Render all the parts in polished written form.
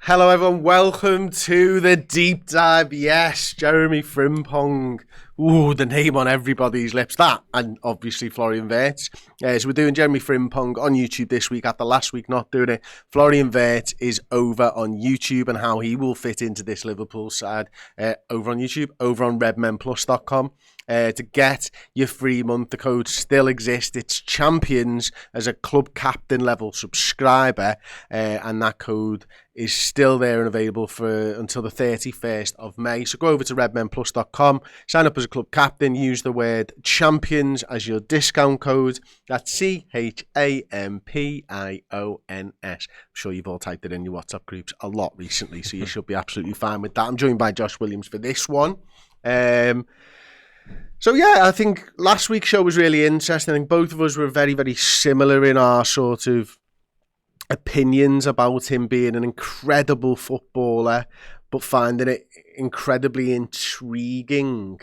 Hello everyone, welcome to the deep dive. Yes, Jeremie Frimpong. Ooh, the name on everybody's lips. That, and obviously Florian Wirtz. So we're doing Jeremie Frimpong on YouTube this week after last week not doing it. Florian Wirtz is over on YouTube and how he will fit into this Liverpool side over on YouTube, over on redmenplus.com. To get your free month, the code still exists. It's champions as a club captain level subscriber, and that code is still there and available for until the 31st of May. So go over to redmenplus.com, sign up as a club captain, use the word champions as your discount code. That's CHAMPIONS. I'm sure you've all typed it in your WhatsApp groups a lot recently, so you should be absolutely fine with that. I'm joined by Josh Williams for this one. So yeah, I think last week's show was really interesting. I think both of us were very, very similar in our sort of opinions about him being an incredible footballer, but finding it incredibly intriguing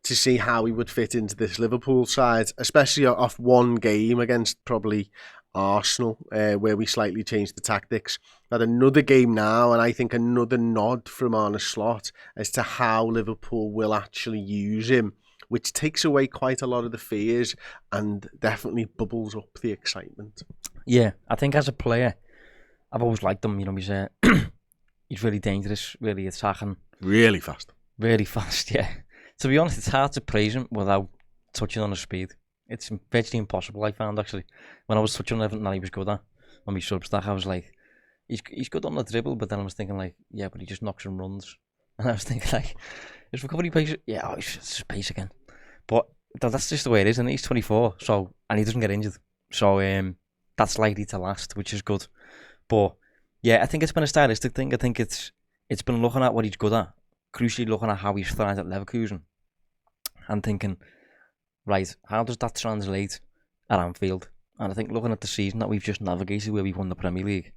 to see how he would fit into this Liverpool side, especially off one game against probably Arsenal, where we slightly changed the tactics. Had another game now, and I think another nod from Arne Slot as to how Liverpool will actually use him, which takes away quite a lot of the fears and definitely bubbles up the excitement. Yeah, I think as a player, I've always liked him. You know, he's really dangerous, really attacking. Really fast. Really fast, yeah. To be honest, it's hard to praise him without touching on his speed. It's virtually impossible, I found, actually. When I was touching on everything that he was good at, on my Substack, I was like, he's good on the dribble, but then I was thinking, like, yeah, but he just knocks and runs. And I was thinking, like, his recovery pace, yeah, it's just pace again. But that's just the way it is, and he's 24, so, and he doesn't get injured. So, that's likely to last, which is good. But yeah, I think it's been a stylistic thing. I think it's been looking at what he's good at, crucially looking at how he's thrived at Leverkusen, and thinking, right, how does that translate at Anfield? And I think looking at the season that we've just navigated, where we've won the Premier League,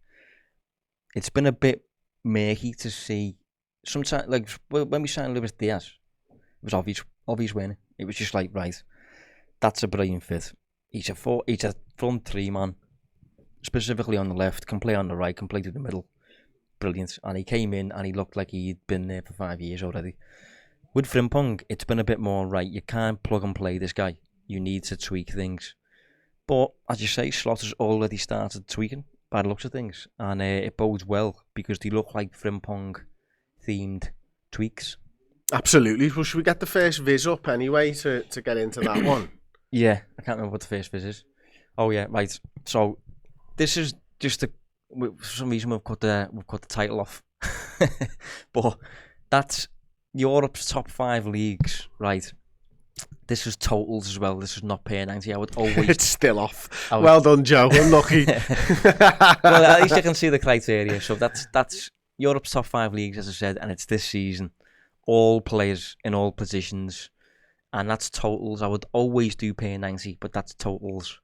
it's been a bit murky to see. Sometimes, like when we signed Luis Diaz, it was obvious winning. It was just like, right, that's a brilliant fit. He's a front three man, specifically on the left, can play on the right, can play to the middle. Brilliant. And he came in and he looked like he'd been there for 5 years already. With Frimpong, it's been a bit more, right, you can't plug and play this guy. You need to tweak things. But, as you say, Slot has already started tweaking by the looks of things. And it bodes well because they look like Frimpong-themed tweaks. Absolutely. Well, should we get the first viz up anyway to get into that one? Yeah, I can't remember what the first viz is. Oh yeah, right. So this is just for some reason we've cut the title off, but that's Europe's top 5 leagues, right? This is totals as well. This is not per 90. I would always. It's still off. Well done, Joe. Unlucky. Well, at least you can see the criteria. So that's Europe's top 5 leagues, as I said, and it's this season. All players in all positions, and that's totals. I would always do per 90, but that's totals.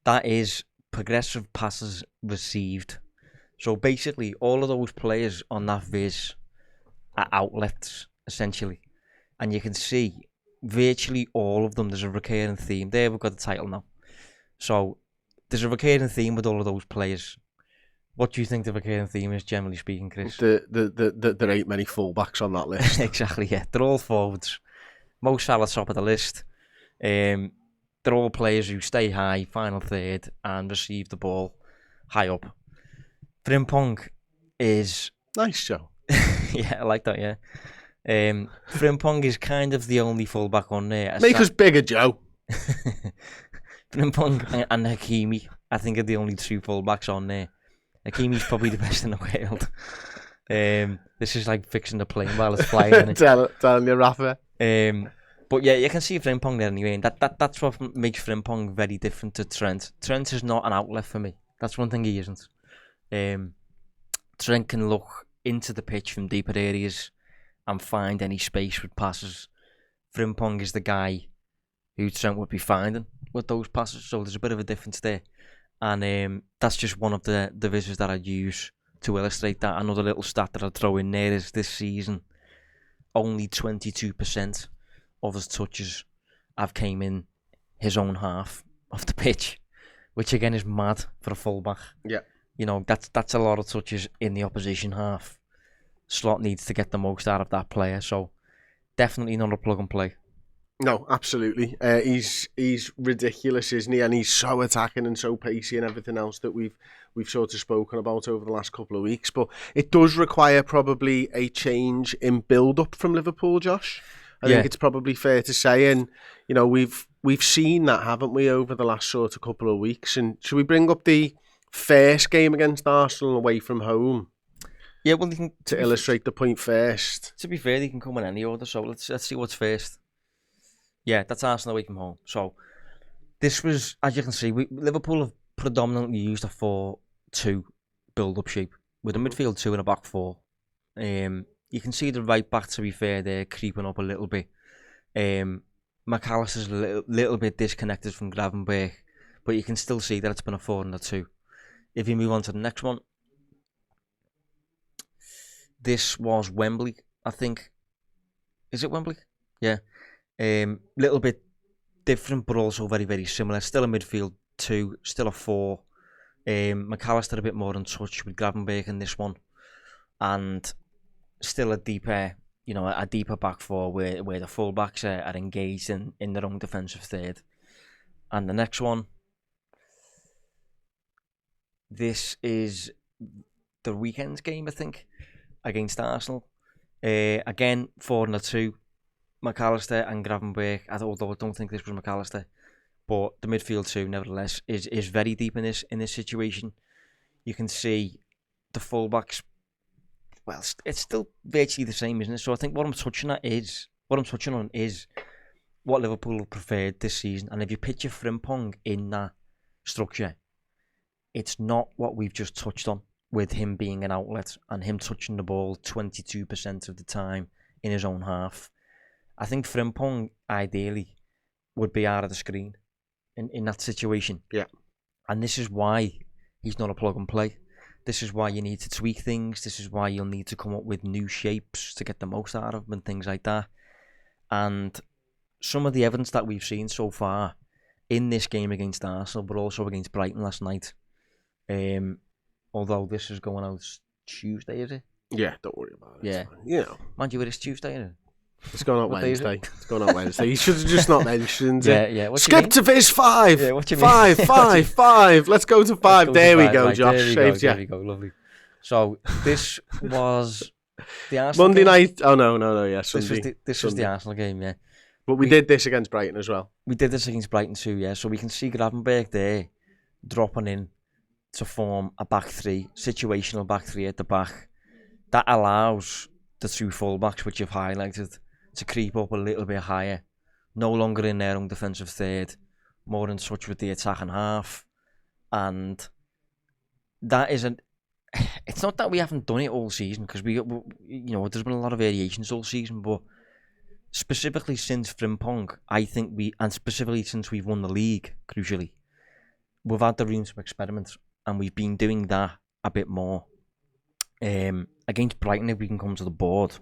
That is progressive passes received. So basically, all of those players on that viz are outlets, essentially. And you can see virtually all of them, there's a recurring theme. There, we've got the title now. So there's a recurring theme with all of those players. What do you think the recurring theme is, generally speaking, Chris? There ain't many fullbacks on that list. Exactly, yeah. They're all forwards. Mo Salah top of the list. They're all players who stay high, final third, and receive the ball high up. Frimpong is... Nice, Joe. Yeah, I like that, yeah. Frimpong is kind of the only fullback on there. Make us bigger, Joe. Frimpong and Hakimi, I think, are the only 2 fullbacks on there. Hakimi's probably the best in the world. This is like fixing the plane while it's flying. Telling you, Rafa. But yeah, you can see Frimpong there anyway, and that's what makes Frimpong very different to Trent. Trent is not an outlet for me. That's one thing he isn't. Trent can look into the pitch from deeper areas and find any space with passes. Frimpong is the guy who Trent would be finding with those passes, so there's a bit of a difference there. And that's just one of the visuals that I'd use to illustrate that. Another little stat that I'd throw in there is this season, only 22% of his touches have came in his own half of the pitch, which again is mad for a fullback. Yeah. You know, that's a lot of touches in the opposition half. Slot needs to get the most out of that player, so definitely not a plug and play. No, absolutely. He's ridiculous, isn't he? And he's so attacking and so pacey and everything else that we've sort of spoken about over the last couple of weeks. But it does require probably a change in build-up from Liverpool, Josh. I think it's probably fair to say, and you know we've seen that, haven't we, over the last sort of couple of weeks? And should we bring up the first game against Arsenal away from home? Yeah, well, you can to illustrate the point first. To be fair, you can come in any order. So let's see what's first. Yeah, that's Arsenal away from home. So this was, as you can see, Liverpool have predominantly used a 4-2 build-up shape with a midfield 2 and a back 4. You can see the right back, to be fair, they're creeping up a little bit. McAllister's a little bit disconnected from Gravenberch, but you can still see that it's been a 4 and a 2. If you move on to the next one, this was Wembley, I think. Is it Wembley? Yeah. Little bit different, but also very, very similar. Still a midfield 2, still a 4. McAllister a bit more in touch with Gravenberch in this one, and still a deeper back 4 where the fullbacks are engaged in their own defensive third. And the next one, this is the weekend's game, I think, against Arsenal. Again, 4 and a 2. McAllister and Gravenberch, although I don't think this was McAllister, but the midfield 2, nevertheless, is very deep in this situation. You can see the fullbacks. Well, it's still virtually the same, isn't it? So I think what I'm touching on is what Liverpool preferred this season. And if you picture Frimpong in that structure, it's not what we've just touched on, with him being an outlet and him touching the ball 22% of the time in his own half. I think Frimpong, ideally, would be out of the screen in that situation. Yeah. And this is why he's not a plug and play. This is why you need to tweak things. This is why you'll need to come up with new shapes to get the most out of them and things like that. And some of the evidence that we've seen so far in this game against Arsenal, but also against Brighton last night, although this is going out Tuesday, is it? Yeah, don't worry about it. Yeah. You know. Mind you, it is Tuesday, isn't it? It's going out Wednesday. It's going out Wednesday. You should have just not mentioned it. Yeah. Skip to Viz 5. Yeah, what do you mean? 5. Let's go to 5. There we go, right, Josh. There we go. Lovely. So this was the Arsenal Monday game. night. Oh no. Yeah, Sunday. This was the Arsenal game. Yeah. But we did this against Brighton as well. We did this against Brighton too. Yeah. So we can see Gravenberch there dropping in to form a back 3, situational back 3 at the back. That allows the 2 fullbacks, which you've highlighted, to creep up a little bit higher, no longer in their own defensive third, more in touch with the attacking half. And that isn't, it's not that we haven't done it all season, because there's been a lot of variations all season, but specifically since Frimpong, I think and specifically since we've won the league, crucially, we've had the room to experiment, and we've been doing that a bit more. Against Brighton, if we can come to the board,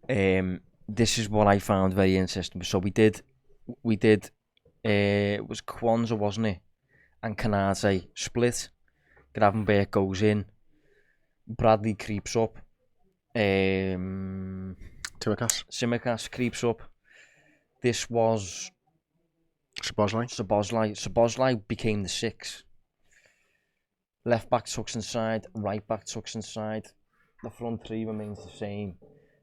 this is what I found very interesting. So we did. It was Kwanzaa, wasn't it? And Kanate split. Gravenberch goes in. Bradley creeps up. Tsimikas creeps up. This was Szoboszlai became the 6. Left back tucks inside. Right back tucks inside. The front 3 remains the same.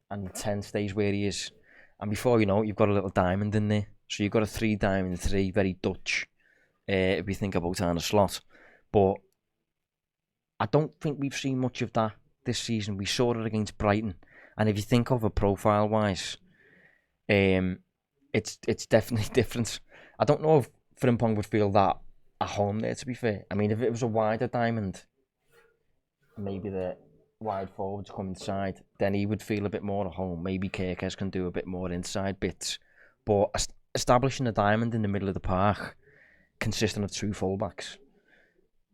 And 10 stays where he is. And before you know it, you've got a little diamond in there. So you've got a 3 diamond 3, very Dutch, if we think about Arne Slot. But I don't think we've seen much of that this season. We saw it against Brighton. And if you think of it profile-wise, it's definitely different. I don't know if Frimpong would feel that at home there, to be fair. I mean, if it was a wider diamond, maybe the wide forwards come inside, then he would feel a bit more at home. Maybe Kerkez can do a bit more inside bits. But establishing a diamond in the middle of the park, consisting of 2 fullbacks,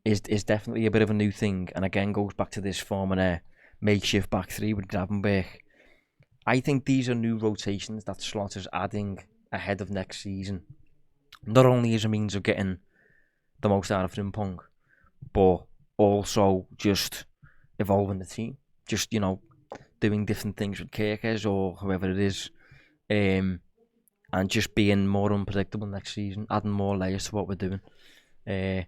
is definitely a bit of a new thing. And again, goes back to this forming a makeshift back 3 with Gravenberch. I think these are new rotations that Slot is adding ahead of next season. Not only as a means of getting the most out of Frimpong, but also just evolving the team. Just, doing different things with Kirkes or whoever it is, and just being more unpredictable next season, adding more layers to what we're doing. I'm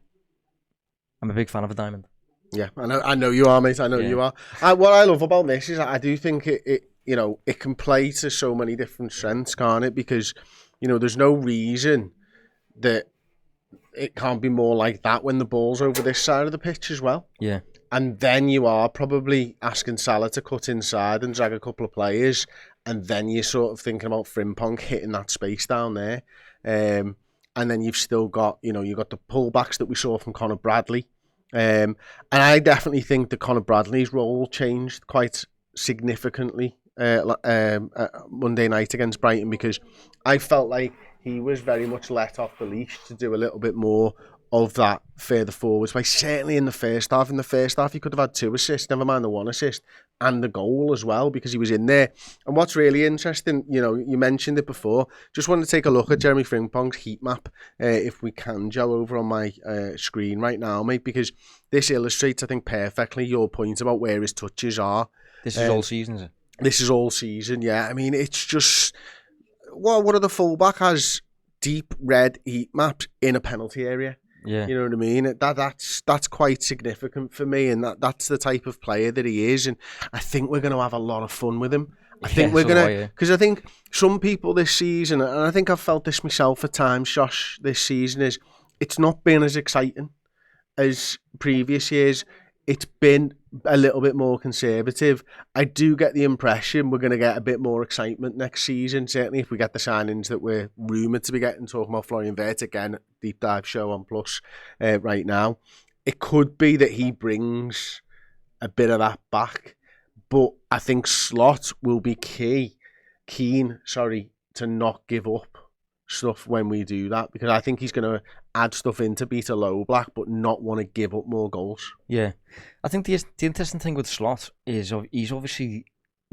a big fan of a diamond. Yeah, I know you are, mate. I know you are. What I love about this is I do think it can play to so many different strengths, can't it? Because, there's no reason that it can't be more like that when the ball's over this side of the pitch as well. Yeah. And then you are probably asking Salah to cut inside and drag a couple of players, and then you're sort of thinking about Frimpong hitting that space down there. And then you've still got, you've got the pullbacks that we saw from Conor Bradley. And I definitely think that Conor Bradley's role changed quite significantly Monday night against Brighton, because I felt like he was very much let off the leash to do a little bit more of that further forwards play. Certainly in the first half. In the first half, he could have had 2 assists, never mind the 1 assist, and the goal as well, because he was in there. And what's really interesting, you mentioned it before, just wanted to take a look at Jeremie Frimpong's heat map, if we can, Joe, over on my screen right now, mate, because this illustrates, I think, perfectly your point about where his touches are. This is all season, is it? This is all season, yeah. I mean, it's just... What are the fullback has deep red heat maps in a penalty area? Yeah. You know what I mean? That's quite significant for me, and that's the type of player that he is, and I think we're going to have a lot of fun with him. I think we're going to, because I think some people this season, and I think I've felt this myself at times, Josh, this season, is it's not been as exciting as previous years. It's been a little bit more conservative. I do get the impression we're going to get a bit more excitement next season, certainly if we get the signings that we're rumoured to be getting, talking about Florian Wirtz again, deep dive show on Plus right now. It could be that he brings a bit of that back, but I think Slot will be keen to not give up stuff when we do that, because I think he's going to add stuff in to beat a low black but not want to give up more goals. Yeah, I think the interesting thing with Slot is he's obviously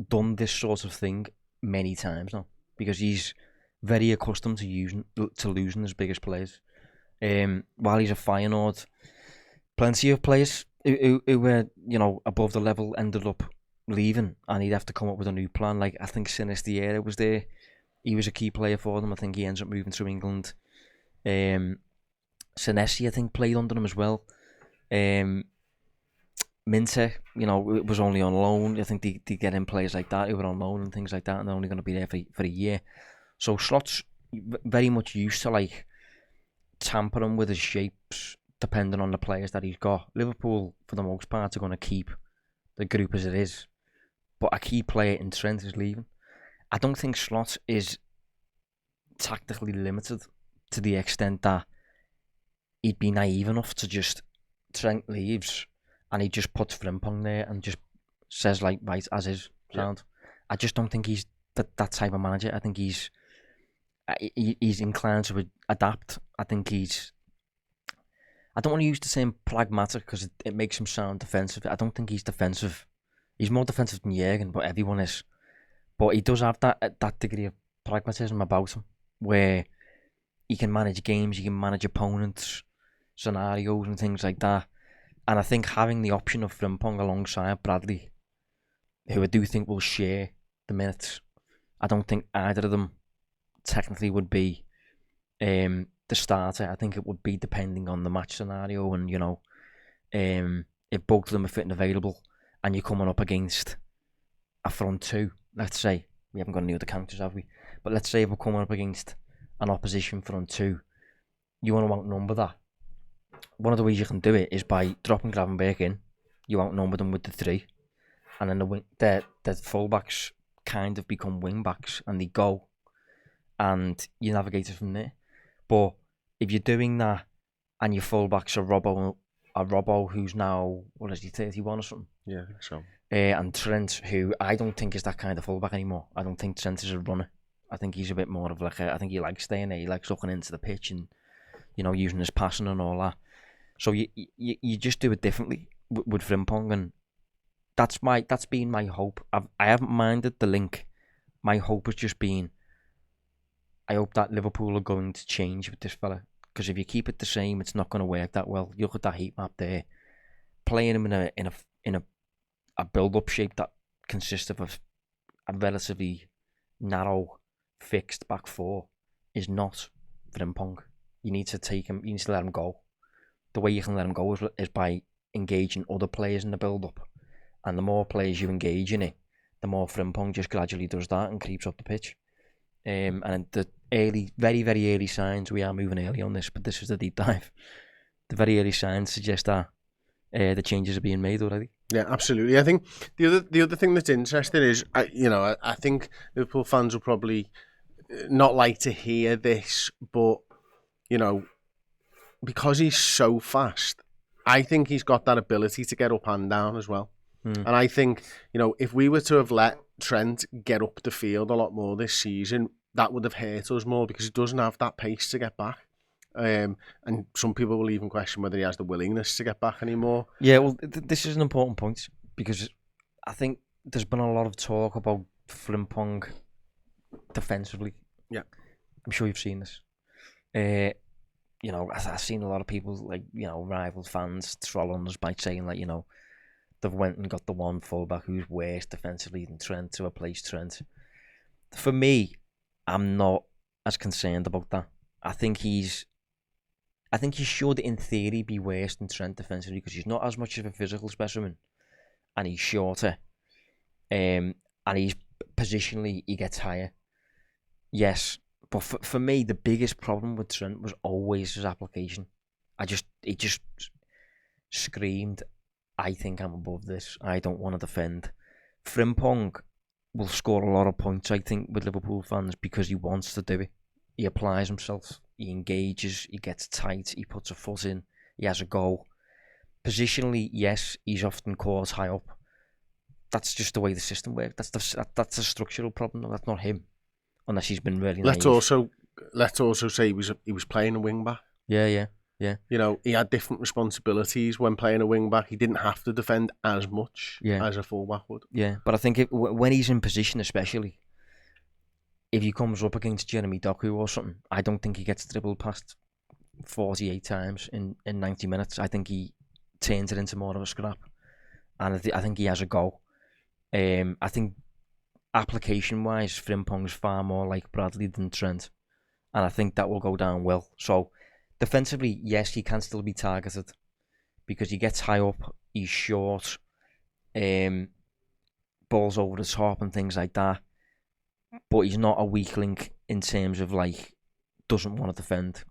done this sort of thing many times now, because he's very accustomed to losing his biggest players. While he's a Feyenoord, plenty of players who were above the level ended up leaving, and he'd have to come up with a new plan. Like, I think Sinisterra was there. He was a key player for them. I think he ends up moving to England. Senesi, I think, played under him as well. Minte, was only on loan. I think they get in players like that who were on loan and things like that, and they're only going to be there for a year. So Slot's very much used to tampering with his shapes, depending on the players that he's got. Liverpool, for the most part, are going to keep the group as it is, but a key player in Trent is leaving. I don't think Slot is tactically limited to the extent that he'd be naive enough to just Trent leaves and he just puts Frimpong there and just says right as is sound. Yeah. I just don't think he's that type of manager. I think he's inclined to adapt. I think I don't want to use the same pragmatic because it makes him sound defensive. I don't think he's defensive. He's more defensive than Jurgen, but everyone is. But he does have that degree of pragmatism about him, where he can manage games, he can manage opponents, scenarios and things like that. And I think having the option of Frimpong alongside Bradley, who I do think will share the minutes, I don't think either of them technically would be the starter. I think it would be depending on the match scenario, and if both of them are fit and available, and you're coming up against a front two. Let's say, we haven't got any other counters, have we? But let's say we're coming up against an opposition front two. You want to outnumber that. One of the ways you can do it is by dropping Gravenberch in. You outnumber them with the 3. And then the fullbacks kind of become wing backs and they go. And you navigate it from there. But if you're doing that and your fullbacks are Robbo, who's now, what is he, 31 or something? Yeah, I think so. And Trent, who I don't think is that kind of fullback anymore. I don't think Trent is a runner. I think he's a bit more of I think he likes staying there. He likes looking into the pitch and, using his passing and all that. So you just do it differently with Frimpong, and that's been my hope. I haven't minded the link. My hope has just been, I hope that Liverpool are going to change with this fella, because if you keep it the same, it's not going to work that well. You look at that heat map there. Playing him in a build-up shape that consists of a relatively narrow, fixed back four is not Frimpong. You need to take him. You need to let him go. The way you can let him go is by engaging other players in the build-up, and the more players you engage in it, the more Frimpong just gradually does that and creeps up the pitch. And the early, very, very early signs, we are moving early on this, but this is the deep dive. The very early signs suggest that the changes are being made already. Yeah, absolutely. I think the other thing that's interesting is, I think Liverpool fans will probably not like to hear this, but because he's so fast, I think he's got that ability to get up and down as well. And I think, if we were to have let Trent get up the field a lot more this season, that would have hurt us more because he doesn't have that pace to get back. And some people will even question whether he has the willingness to get back anymore. Yeah, well, this is an important point because I think there's been a lot of talk about Frimpong defensively. Yeah. I'm sure you've seen this. I've seen a lot of people, rival fans trolling us by saying, they've went and got the one fullback who's worse defensively than Trent to replace Trent. For me, I'm not as concerned about that. I think he should, in theory, be worse than Trent defensively because he's not as much of a physical specimen, and he's shorter, and he's positionally he gets higher. Yes, but for me, the biggest problem with Trent was always his application. He just screamed, I think I'm above this. I don't want to defend. Frimpong will score a lot of points, I think, with Liverpool fans because he wants to do it. He applies himself, he engages, he gets tight, he puts a foot in, he has a goal. Positionally, yes, he's often caught high up. That's just the way the system works. That's a structural problem. That's not him, unless he's been really naive. Let's also say he was playing a wing back. Yeah. He had different responsibilities when playing a wing back. He didn't have to defend as much as a fullback would. Yeah, but I think when he's in position, especially if he comes up against Jeremy Doku or something, I don't think he gets dribbled past 48 times in 90 minutes. I think he turns it into more of a scrap, and I think he has a go. I think application-wise, Frimpong is far more like Bradley than Trent, and I think that will go down well. So defensively, yes, he can still be targeted because he gets high up, he's short, balls over the top and things like that. But he's not a weak link in terms of doesn't want to defend.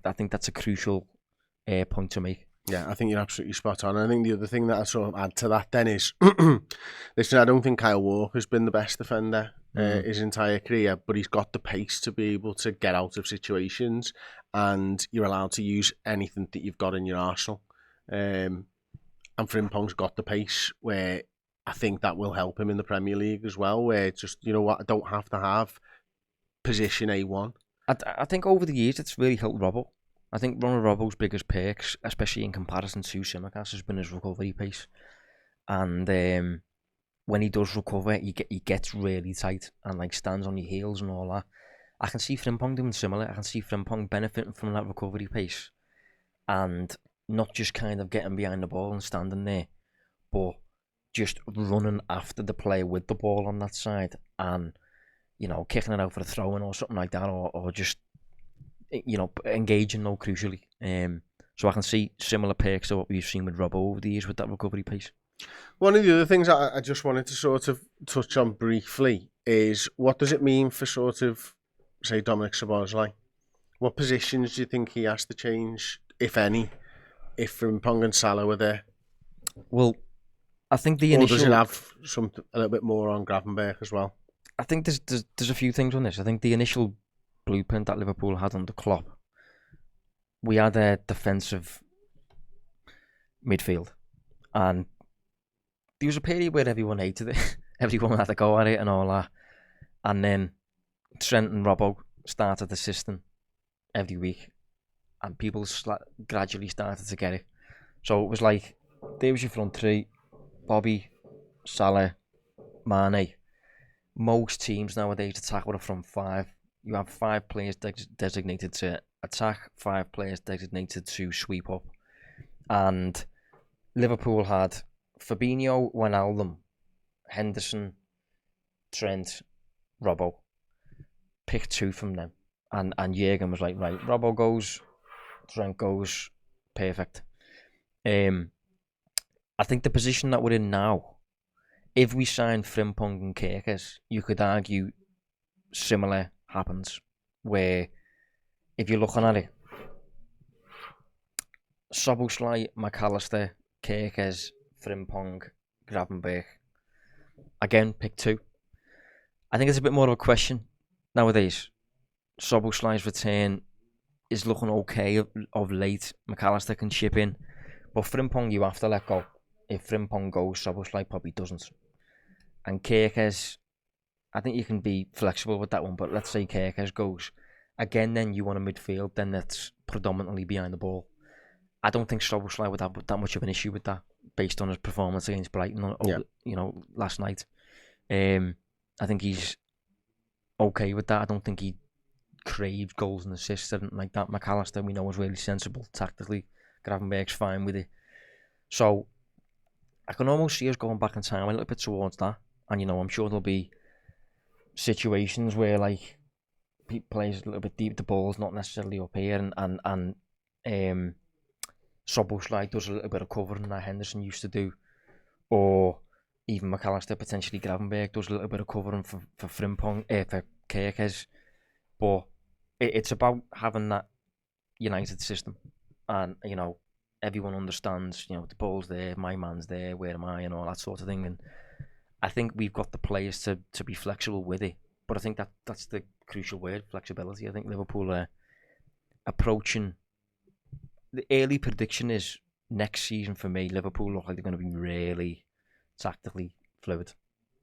I think that's a crucial point to make. Yeah, I think you're absolutely spot on. I think the other thing that I sort of add to that then is, listen, I don't think Kyle Walker's been the best defender his entire career, but he's got the pace to be able to get out of situations, and you're allowed to use anything that you've got in your arsenal. And Frimpong's got the pace where I think that will help him in the Premier League as well, where it's just, I don't have to have position A1. I think over the years it's really helped Robbo. I think one of Robbo's biggest perks, especially in comparison to Tsimikas, has been his recovery pace. And when he does recover, he gets really tight and stands on your heels and all that. I can see Frimpong doing similar. I can see Frimpong benefiting from that recovery pace and not just kind of getting behind the ball and standing there, but just running after the player with the ball on that side and, kicking it out for a throw-in or something like that, or just, engaging more crucially. So I can see similar perks to what we've seen with Robbo over the years with that recovery pace. One of the other things I just wanted to sort of touch on briefly is, what does it mean for sort of, say, Dominic Szoboszlai? What positions do you think he has to change, if any, if Frimpong and Salah were there? Well, I think the initial... Or does it have a little bit more on Gravenberch as well? I think there's a few things on this. I think the initial blueprint that Liverpool had under Klopp, we had a defensive midfield, and there was a period where everyone hated it. Everyone had to go at it and all that, and then Trent and Robbo started the system every week, and people gradually started to get it. So it was there was your front three: Bobby, Salah, Mane. Most teams nowadays attack with a front five. You have 5 players designated to attack, 5 players designated to sweep up. And Liverpool had Fabinho, Wijnaldum, Henderson, Trent, Robbo. Pick 2 from them. And Jurgen was like, right, Robbo goes, Trent goes, perfect. I think the position that we're in now, if we sign Frimpong and Kerkers, you could argue similar happens. Where, if you're looking at it, Szoboszlai, McAllister, Kerkers, Frimpong, Gravenberch. Again, pick 2. I think it's a bit more of a question nowadays. Szoboszlai's return is looking okay of late. McAllister can chip in. But Frimpong, you have to let go. If Frimpong goes, Szoboszlai probably doesn't. And Kerkers, I think you can be flexible with that one, but let's say Kerkers goes. Again, then you want a midfield, then that's predominantly behind the ball. I don't think Szoboszlai would have that much of an issue with that, based on his performance against Brighton, last night. I think he's okay with that. I don't think he craves goals and assists or anything like that. McAllister, we know, is really sensible tactically. Gravenberch's fine with it. So I can almost see us going back in time a little bit towards that. And, I'm sure there'll be situations where, like, plays a little bit deep, the ball's not necessarily up here, and Szoboszlai does a little bit of covering that Henderson used to do, or even McAllister, potentially Gravenberch, does a little bit of covering for Frimpong, for Kerkers. But it's about having that united system, and everyone understands. The ball's there, my man's there, where am I, and all that sort of thing. And I think we've got the players to be flexible with it. But I think that's the crucial word, flexibility. I think Liverpool are approaching. The early prediction is next season for me, Liverpool look like they're going to be really tactically fluid.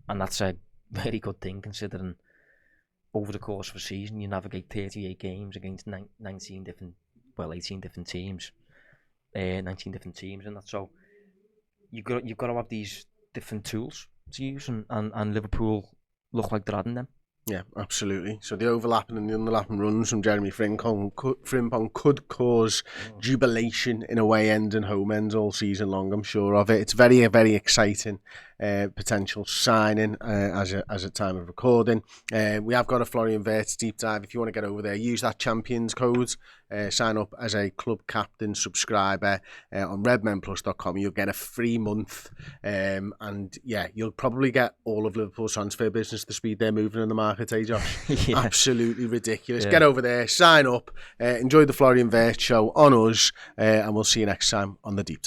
And that's a very good thing, considering over the course of a season you navigate 38 games against 18 different teams. 19 different teams, and that's so you've got to have these different tools to use, and Liverpool look like they're adding them. Yeah, absolutely. So the overlapping and the underlapping runs from Jeremie Frimpong could cause jubilation in away ends and home ends all season long, I'm sure of it. It's very, very exciting potential signing as a time of recording. We have got a Florian Wirtz deep dive. If you want to get over there, use that Champions code. Sign up as a club captain subscriber on redmenplus.com. You'll get a free month, and yeah, you'll probably get all of Liverpool's transfer business, the speed they're moving in the market, Josh? Yeah. Absolutely ridiculous. Yeah. Get over there, sign up, enjoy the Florian Wirtz show on us, and we'll see you next time on the Deep Dive.